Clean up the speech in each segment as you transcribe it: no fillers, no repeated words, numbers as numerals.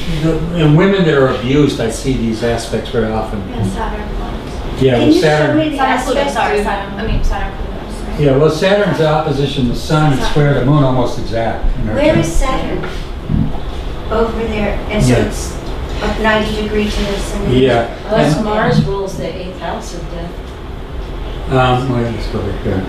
in women that are abused, I see these aspects very often. Yeah, Saturn ones. Yeah, Can well, you show Saturn. me the Saturn, Pluto, aspect? sorry, Saturn, Pluto. Yeah, well, Saturn's opposition to the Sun and square the Moon almost exact. in our Where chart. is Saturn? Over there, and so Yeah. it's up 90 degrees to the sun. Yeah. Unless And, Mars rules the 8th house of death. wait, let's go right here.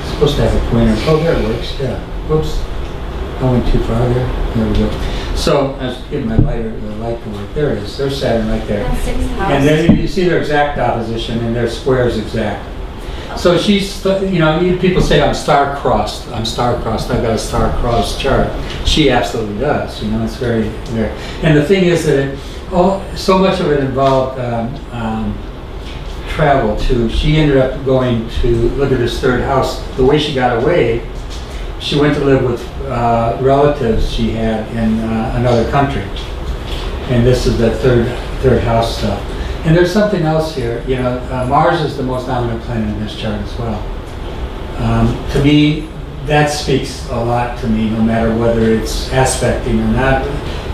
It's supposed to have a pointer. Oh, there it works. Yeah. Whoops. I went too far there. There we go. So I was getting the light to work. There it is. There's Saturn right there. That's 6th house. And then you see their exact opposition and their square is exact. So she's, people say I'm star-crossed. I'm star-crossed. I've got a star-crossed chart. She absolutely does. It's very. And the thing is that so much of it involved travel too. She ended up going to look at this third house. The way she got away, she went to live with relatives she had in another country. And this is the third house stuff. And there's something else here. Mars is the most dominant planet in this chart as well. To me, that speaks a lot to me, no matter whether it's aspecting or not.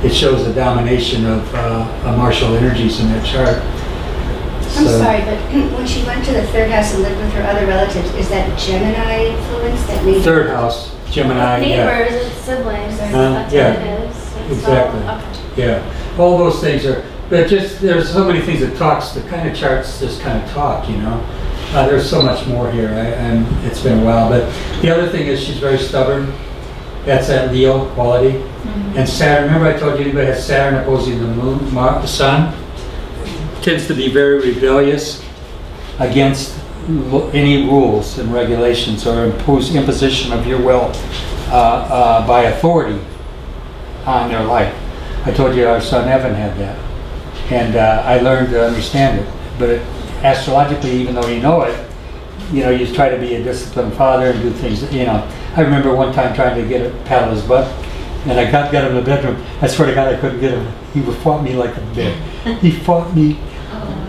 It shows the domination of martial energies in that chart. I'm sorry, but when she went to the third house and lived with her other relatives, is that Gemini influence that made Third house, Gemini, Neighbors, it's siblings. That's yeah, what it is. It's exactly. all- okay. Yeah, all those things are, but there's so many things that the kind of charts just kind of talk, There's so much more here, and it's been a while, but the other thing is she's very stubborn. That's that Leo quality. Mm-hmm. And Saturn, remember I told you anybody has Saturn opposing the moon, the sun, tends to be very rebellious against any rules and regulations or imposition of your will by authority on their life. I told you our son Evan had that, and I learned to understand it. But astrologically, even though you know it, you try to be a disciplined father and do things. I remember one time trying to get a pat on his butt, and I got him in the bedroom. I swear to God, I couldn't get him. He fought me like a bear. He fought me.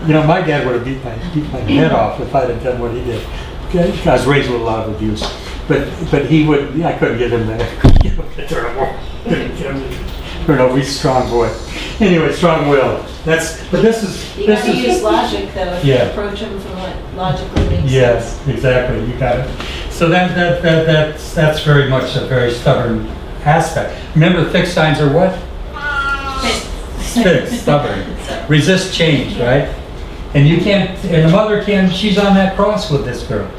My dad would have beat my head off if I'd have done what he did. I was raised with a lot of abuse, but he would. I couldn't get him there. He's a strong boy. Anyway, strong will. This is. You got to use logic, though, if you Yeah. approach them from what logically makes sense. Yes, exactly. You got it. So that's very much a very stubborn aspect. Remember, the fixed signs are what? Fixed, stubborn, resist change, right? And you can't. And the mother can. She's on that cross with this girl.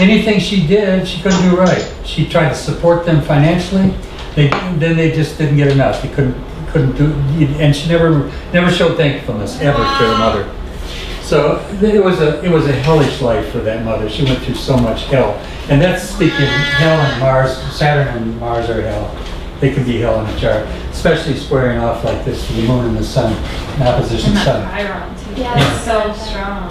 Anything she did, she couldn't do right. She tried to support them financially. Then they just didn't get enough. They couldn't do. And she never showed thankfulness ever to her mother. So it was a hellish life for that mother. She went through so much hell. And that's speaking hell and Mars. Saturn and Mars are hell. They can be hell in a chart, especially squaring off like this to the moon and the sun, opposition And that sun. Chiron too. Yeah. It's so strong.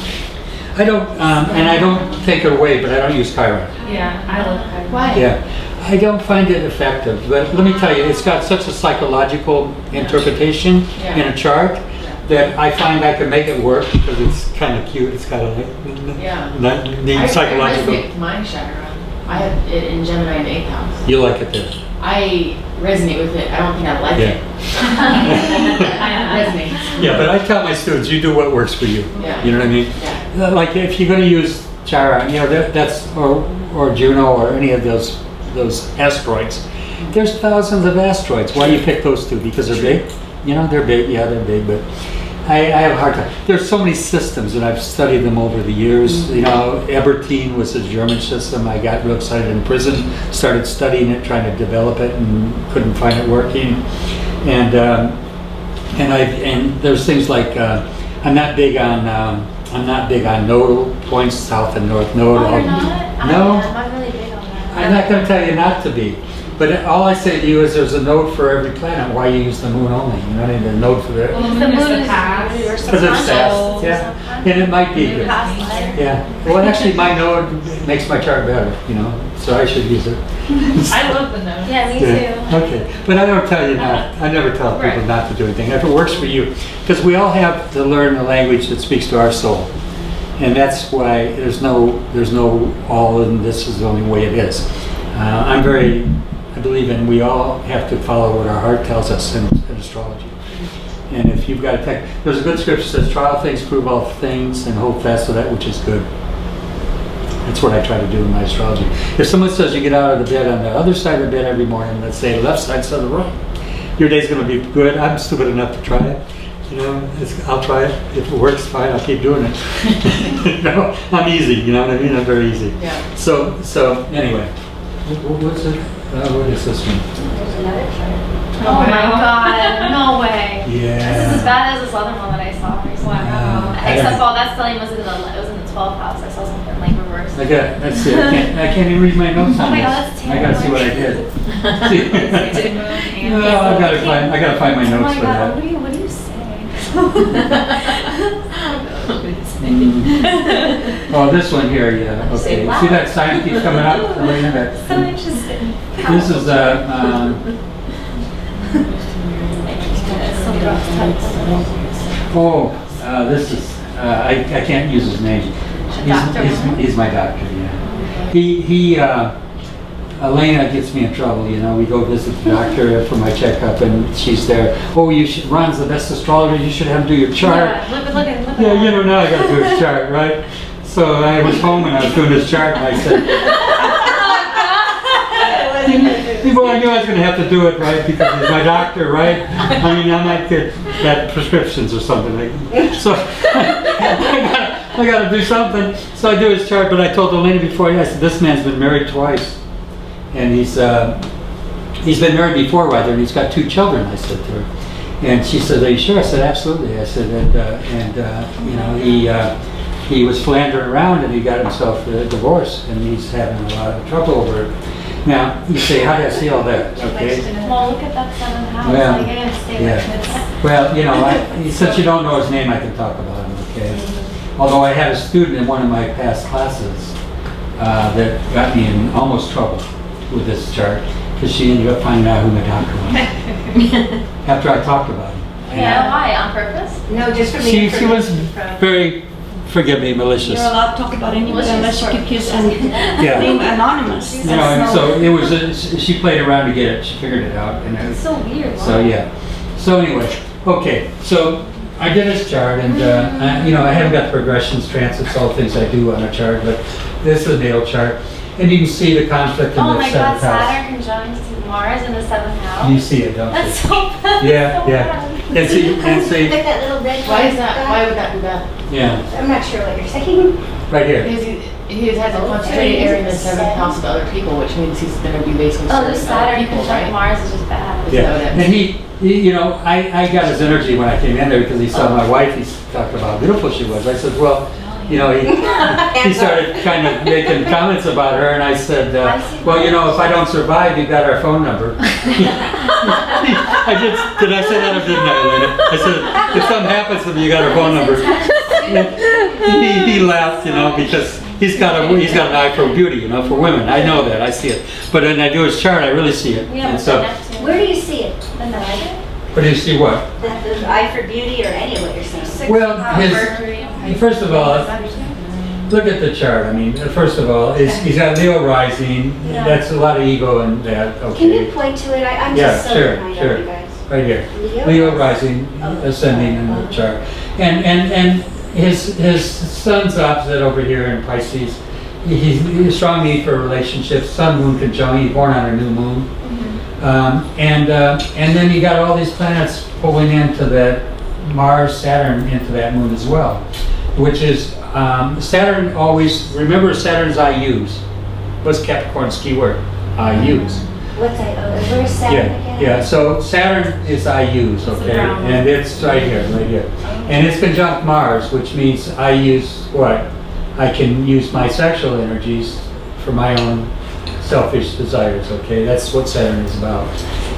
I don't, and I don't take it away, but I don't use Chiron. Yeah, I love Chiron. Why? Yeah, I don't find it effective. But let me tell you, it's got such a psychological interpretation in a chart that I find I can make it work because it's kind of cute. It's got a neat psychological. I resonate with my Chiron. I have it in Gemini in 8th house. You like it there? I resonate with it. I don't think I like Yeah. it. It resonates. Yeah, but I tell my students, you do what works for you. Yeah. You know what I mean? Yeah. Like if you're going to use Chiron, that's or Juno or any of those asteroids. There's thousands of asteroids. Why do you pick those two? Because they're big. They're big. Yeah, they're big, but I have a hard time. There's so many systems, and I've studied them over the years. Ebertin was a German system. I got real excited in prison, started studying it, trying to develop it, and couldn't find it working. And there's things like I'm not big on nodal points, south and north node. Oh, you're not? No. I'm really big on that. I'm not going to tell you not to be. But all I say to you is there's a node for every planet. Why you use the moon only? You know, I need a node for that. Well, The the moon moon is the is past. your Because it's fast. subconscious. Yeah. And it might be good. Past life. Yeah. Well, actually, my node makes my chart better, so I should use it. I love the nose. Yeah, me Yeah. too. Okay. But I don't tell you not. I never tell people Right. not to do anything. If it works for you. Because we all have to learn the language that speaks to our soul. And that's why there's no all and this is the only way it is. I'm very I believe in, we all have to follow what our heart tells us in astrology. And if you've got a there's a good scripture that says, try all things, prove all things, and hold fast to that which is good. That's what I try to do in my astrology. If someone says you get out of the bed on the other side of the bed every morning, let's say left side instead of the right, your day's going to be good. I'm stupid enough to try it. You know, I'll try it. If it works, fine. I'll keep doing it. You know, I'm easy. You know what I mean? I'm very easy. Yeah. So anyway, what's it? What is this one? There's another chart. Oh my god, no way. Yeah. This is as bad as this other one that I saw recently. Wow. Except for that spelling was in the 12th house. I saw something like reversed. Let's see. I can't even read my notes on Oh my this. God, that's I gotta see what I did. No, I gotta find my Oh notes my for god, that. what do you say? Oh, this one here, yeah. Okay. Say wow. See that sign keeps coming up? So interesting. This is this is I can't use his name. He's my doctor. Yeah. Elena gets me in trouble. You know, we go visit the doctor for my checkup, and she's there. Oh, Ron's the best astrologer. You should have him do your chart. Yeah, look at Yeah, you know, now I got to do his chart, right? So I was home and I was doing his chart, and I said, well, I knew I was going to have to do it, right? Because he's my doctor, right? I mean, I might get bad prescriptions or something. So I got to do something. So I do his chart, but I told Elena before, I said, this man's been married twice. And he's been married before, rather, and he's got 2 children, I said to her. And she said, are you sure? I said, absolutely. I said, you know, he was philandering around and he got himself a divorce, and he's having a lot of trouble over it. Now, you say, how do I see all that? Okay. Well, look at that 7th house. Well, Like, I gotta stay yeah. with this. Well, you know, since you don't know his name, I can talk about him, okay? Although I had a student in one of my past classes that got me in almost trouble with this chart, because she ended up finding out who my doctor was after I talked about him. Yeah, why? On purpose? No, just for me. She was very, forgive me, malicious. You're allowed to talk about anybody unless you keep his name Yeah. anonymous. You know, and so it was. She played around to get it. She figured it out, and It's so weird. so yeah. So anyway, okay. So I did his chart, and you know, I haven't got progressions, transits, all things I do on a chart, but this is a natal chart, and you can see the conflict in Oh the my god, 7th house. Saturn conjunct Mars in the 7th house. You see it, don't you? That's so bad. Yeah, so yeah. bad. And see, Like that little red. Why is that? Why would that be bad? yeah, I'm not sure what you're saying. right here. Because he has a concentrated area in the 7th house of other people, which means he's going to be basically Oh, the serving other Saturn people, conjunct right? Mars is just bad. Is Yeah, that what it and he, you know, I got his energy when I came in there because he saw my wife. He talked about how beautiful she was. I said, well, you know, he started kind of making comments about her, and I said, well, you know, if I don't survive, you got our phone number. Did I say that or didn't I, Elena? I said, if something happens to me, you got our phone number. He laughed, you know, because he's got an eye for beauty, you know, for women. I know that, I see it. But when I do his chart, I really see it. Yeah, And so, Where do you see it? The Neptune. but do you see what? The eye for beauty or anywhere or something? Well, Mercury. first of all, look at the chart. I mean, first of all, he's got Leo rising. Yeah. That's a lot of ego in that. Can you Okay, point to it? I'm Yeah, just so sure, behind sure. on you guys. right here. Leo? Leo rising, ascending in the chart, and his sun's opposite over here in Pisces. He's a strong need for relationships. Sun Moon conjunct. He's born on a new moon, and then you got all these planets pulling into that Mars, Saturn into that moon as well, which is Saturn always. Remember, Saturn's IUs. What's Capricorn's key word? IUs. What's I? Oh, where's Saturn again? Yeah. So Saturn is IUs, okay, and it's right here, and it's conjunct Mars, which means I use what? I can use my sexual energies for my own selfish desires, okay? That's what Saturn is about.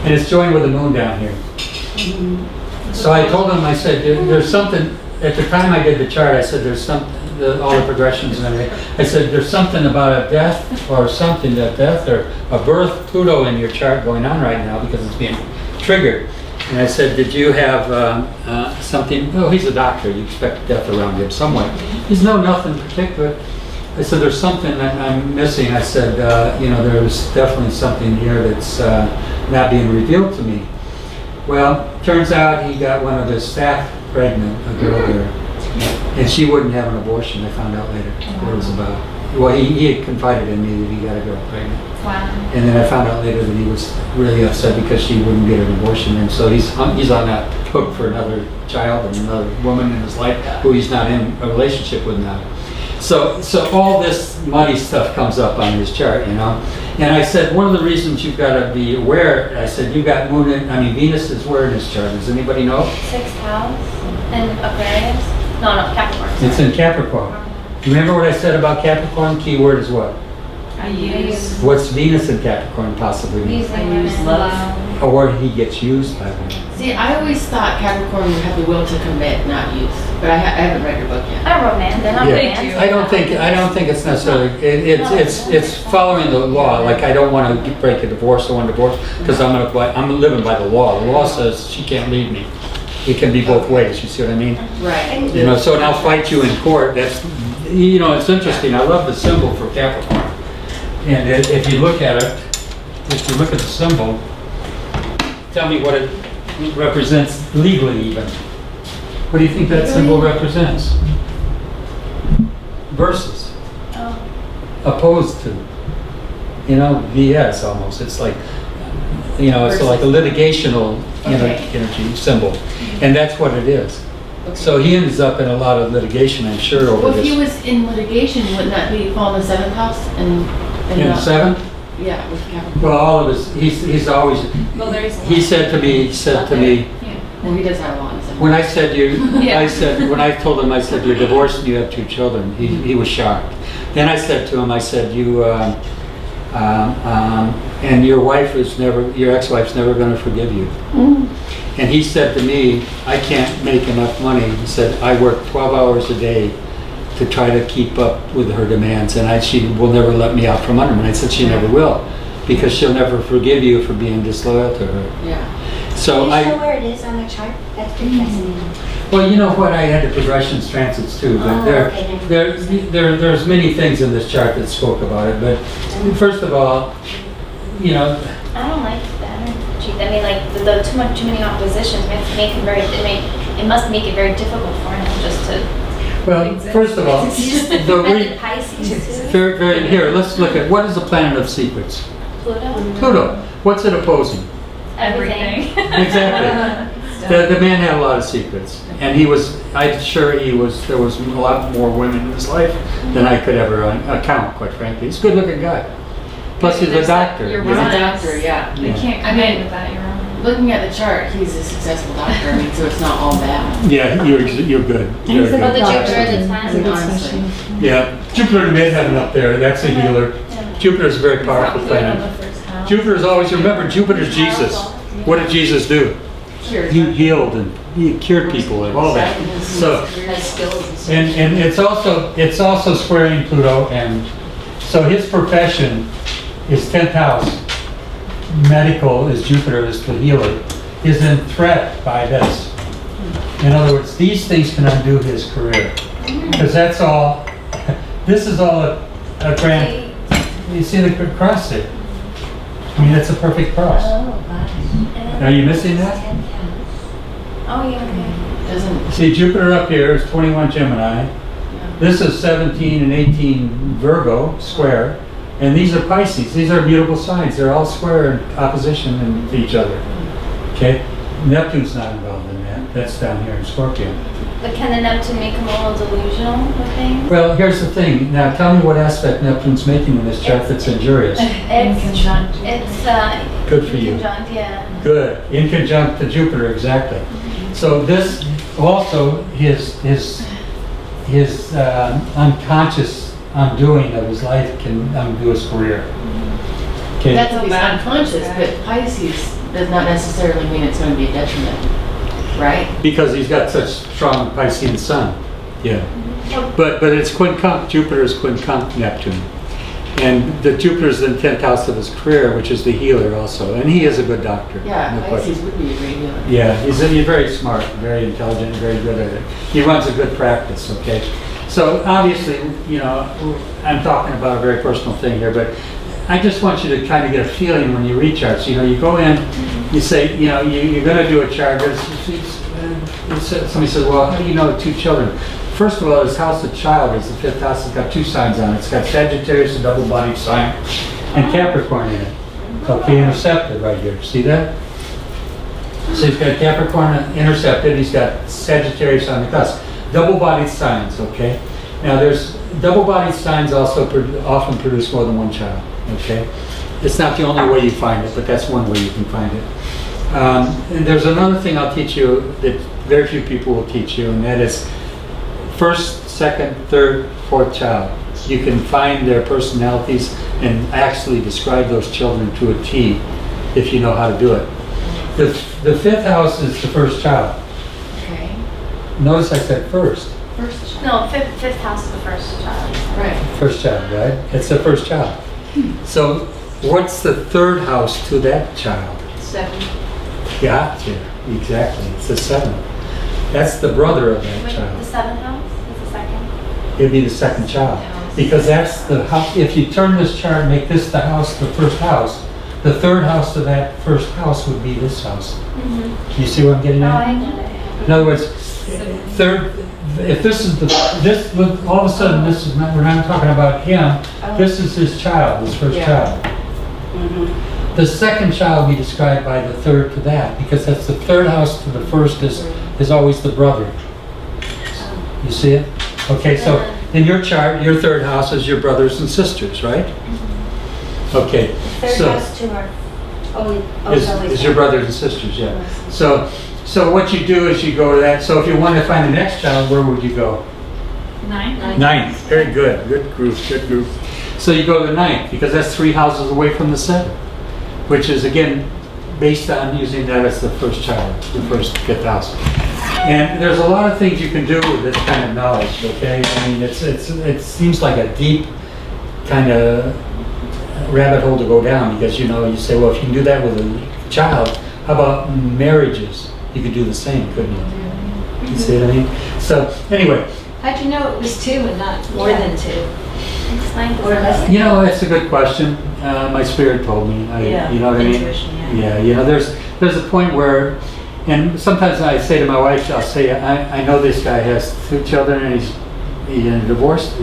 And it's joined with the moon down here. So I told him, I said, there's something, at the time I did the chart, I said, there's something, all the progressions and everything. I said, there's something about a death or something, a death or a birth Pluto in your chart going on right now because it's being triggered. And I said, did you have something? Oh, he's a doctor. You expect death around him somewhere. He's no, nothing particular. I said, there's something that I'm missing. I said, there's definitely something here that's not being revealed to me. Well, turns out he got one of his staff pregnant, a girl there, and she wouldn't have an abortion. I found out later what it was about. Well, he had confided in me that he got a girl pregnant. Wow. And then I found out later that he was really upset because she wouldn't get an abortion, and so he's on that hook for another child and another woman in his life who he's not in a relationship with now. So all this money stuff comes up on his chart, And I said, one of the reasons you've got to be aware, I said, you got Venus is where in his chart? Does anybody know? 6th house in Aquarius. No, Capricorn. It's in Capricorn. Remember what I said about Capricorn? Key word is what? I use. What's Venus in Capricorn possibly mean? Using I use women. love. Or he gets used by women. See, I always thought Capricorn would have the will to commit, not use. But I haven't read your book yet. I'm romantic. They're not Yeah. romantic. I don't think it's necessarily, it's following the law. Like, I don't want to break a divorce, I want a divorce, because I'm living by the law. The law says she can't leave me. It can be both ways, you see what I mean? Right. So I'll fight you in court. That's, it's interesting. I love the symbol for Capricorn. And if you look at it, if you look at the symbol, tell me what it represents legally even. What do you think that symbol represents? Versus. Oh. Opposed to. VS almost. It's like, it's like a litigational energy symbol. And that's what it is. Okay. So he ends up in a lot of litigation, I'm sure, over Well, if he this. was in litigation, wouldn't that be fall in the 7th house? And In not- 7? Yeah, with Capricorn. Well, all of his, he's always, Well, there's. he said to me, Well, he does have a lot in the 7th. when I said Yeah. when I told him, I said, you're divorced and you have 2 children, he was shocked. Then I said to him, I said, and your ex-wife's never going to forgive you. And he said to me, I can't make enough money. He said, I work 12 hours a day to try to keep up with her demands, and she will never let me out from under me. And I said, she never will, because she'll never forgive you for being disloyal to her. Yeah. So Can you show where it is on the chart? That's pretty fascinating. well, you know what, I had the progressions transits too, but there's many things in this chart that spoke about it, but first of all, I don't like the energy. I mean, like the too many oppositions it must make it very difficult for him just to. well, first of all, And Pisces too. here, let's look at, what is the planet of secrets? Pluto. Pluto. What's it opposing? Everything. Exactly. The man had a lot of secrets, and I'm sure there was a lot more women in his life than I could ever account, quite frankly. He's a good-looking guy. Plus, he's a doctor. You're He's a right. doctor, yeah. They can't I commit mean- with that, you're wrong. Looking at the chart, he's a successful doctor. I mean, so it's not all bad. Yeah, you're good. he's You're a But the good. good Jupiter is a Honestly. 10. Honestly. Yeah, Jupiter in midheaven up there, that's a healer. Jupiter's a very powerful planet. Jupiter's always, remember, Jupiter's Jesus. What did Jesus do? Sure. He healed and he cured people and all that. So, Has skills. and it's also squaring Pluto, and so his profession is 10th house. Medical is Jupiter, is the healer, is in threat by this. In other words, these things can undo his career. Because that's all, this is all a grand, you see the cross there? I mean, it's a perfect cross. Are you missing that? Oh, yeah, okay. Doesn't. See, Jupiter up here is 21 Gemini. This is 17 and 18 Virgo, square. And these are Pisces. These are mutable signs. They're all square in opposition to each other. Okay? Neptune's not involved in that. That's down here in Scorpio. But can the Neptune make him a little delusional with things? Well, here's the thing. Now, tell me what aspect Neptune's making in this chart that's injurious. In conjunct. It's Good for you. conjunct, yeah. Good. In conjunct to Jupiter, exactly. So this also his unconscious undoing of his life can undo his career. Okay. That's if he's unconscious, but Pisces does not necessarily mean it's going to be a detriment, right? Because he's got such strong Piscean sun. Yeah. But it's quincunx. Jupiter is quincunx Neptune. And the Jupiter's in 10th house of his career, which is the healer also. And he is a good doctor. Yeah, no question. Pisces would be a great healer. Yeah, he's very smart, very intelligent, very good at it. He runs a good practice, okay? So obviously, you know, I'm talking about a very personal thing here, but I just want you to kind of get a feeling when you read charts. You know, you go in, you say, you know, you're going to do a chart. Somebody says, well, how do you know 2 children? First of all, his house of child is the 5th house. It's got 2 signs on it. It's got Sagittarius, a double-bodied sign, and Capricorn in it. Okay, intercepted right here. See that? So he's got Capricorn intercepted. He's got Sagittarius on the cusp. Double-bodied signs, okay? Now, there's double-bodied signs also often produce more than 1 child, okay? It's not the only way you find it, but that's one way you can find it. And there's another thing I'll teach you that very few people will teach you, and that is first, second, third, fourth child. You can find their personalities and actually describe those children to a T if you know how to do it. The 5th house is the first child. Okay. Notice I said first. First. No, fifth house is the first child. Right. First child, right? It's the first child. So what's the 3rd house to that child? 7. Gotcha. Exactly. It's the 7th. That's the brother of that Wait, the child. 7th house is the second? It'd be the 2nd child. Because that's the house. If you turn this chart and make this the house, the 1st house, the 3rd house to that 1st house would be this house. Mm-hmm. You see what I'm getting Oh, at? I get it. In other words, if this is all of a sudden this is not, we're not talking about him, this is his child, his first Yeah. child. Mhm. The 2nd child will be described by the 3rd to that, because that's the 3rd house to the 1st is always the brother. You see it? Okay, so in your chart, your 3rd house is your brothers and sisters, right? Okay, Third so house to our only. is your brothers and sisters, yeah. So what you do is you go to that. So if you want to find the next child, where would you go? 9. 9th. Very good. Good group. Good group. So you go to the 9th because that's 3 houses away from the 7th, which is again based on using that as the first child, the first 5th house. And there's a lot of things you can do with this kind of knowledge. Okay, I mean it seems like a deep kind of rabbit hole to go down because you know you say, well, if you can do that with a child, how about marriages? You could do the same, couldn't you? You see what I mean? So anyway, How'd you know it was 2 and not more than 2? Explain Or less. you know, that's a good question. My spirit told me. You know what I mean? Intuition, yeah. Yeah, you know, there's a point where, and sometimes I say to my wife, I'll say, I know this guy has 2 children and he's in a divorce,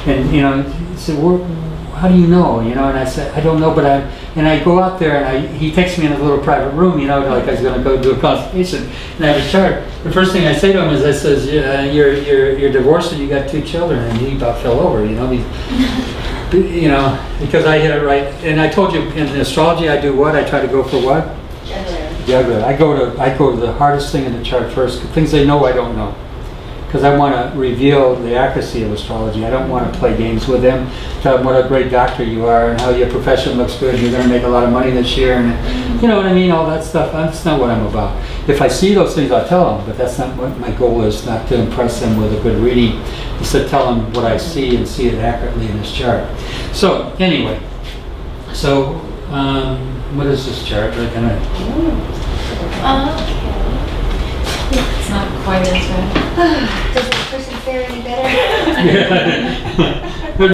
and you know, he said, how do you know? You know, and I said, I don't know, but I go out there and he takes me in a little private room, you know, like I was going to go do a consultation, and I have a chart. The first thing I say to him is, I says, you're divorced and you got 2 children, and he about fell over, you know, you know, because I hit it right. And I told you in astrology, I do what? I try to go for what? Juggler. I go to the hardest thing in the chart first, things they know I don't know. Because I want to reveal the accuracy of astrology. I don't want to play games with them, tell them what a great doctor you are and how your profession looks good and you're going to make a lot of money this year. And you know what I mean? All that stuff. That's not what I'm about. If I see those things, I'll tell them, but that's not what my goal is, not to impress them with a good reading. It's to tell them what I see and see it accurately in this chart. So anyway, what is this chart? We're gonna, Okay. It's not quite as bad. Does this person fare any better?